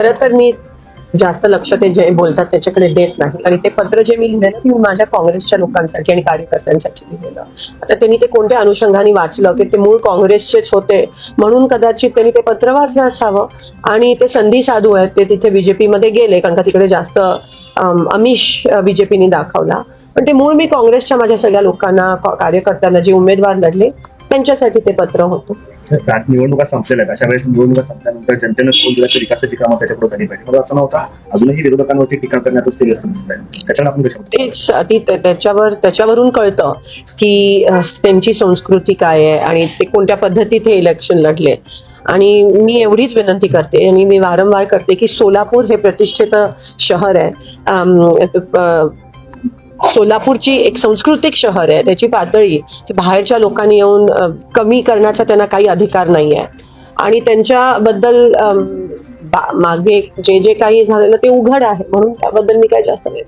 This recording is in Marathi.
खरं तर मी जास्त लक्ष ते जे बोलतात त्याच्याकडे देत नाही. आणि ते पत्र जे मी लिहिलं ते मी माझ्या काँग्रेसच्या लोकांसाठी आणि कार्यकर्त्यांसाठी लिहिलेलं. आता त्यांनी ते कोणत्या अनुषंगाने वाचलं की ते मूळ काँग्रेसचेच होते म्हणून कदाचित त्यांनी ते पत्र वाचलं असावं. आणि ते संधी साधू आहेत, ते तिथे बीजेपी मध्ये गेले कारण का तिकडे जास्त आमिष बीजेपीने दाखवला. पण ते मूळ मी काँग्रेसच्या माझ्या सगळ्या लोकांना, कार्यकर्त्यांना जे उमेदवार लढले त्यांच्यासाठी ते पत्र होतं. निवडणुका संपलेल्या आहेत, अशा वेळेस निवडणुका संपल्यानंतर जनतेनं कौल दिला की विकासाची कामं त्याच्यापुढे झाली पाहिजे. मला असं नव्हता, अजूनही विरोधकांवरती टीका करण्यातच ते व्यस्त दिसत आहे. त्याच्यावर आपण कसं त्याच्यावरून कळतं की त्यांची संस्कृती काय आहे आणि ते कोणत्या पद्धतीत हे इलेक्शन लढले. आणि मी एवढीच विनंती करते आणि मी वारंवार करते की सोलापूर हे प्रतिष्ठेचं शहर आहे. सोलापूरची एक सांस्कृतिक शहर आहे, त्याची पातळी बाहेरच्या लोकांनी येऊन कमी करण्याचा त्यांना काही अधिकार नाही आहे. आणि त्यांच्याबद्दल मागे जे जे काही झालेलं ते उघड आहे, म्हणून त्याबद्दल मी काही जास्त नाही.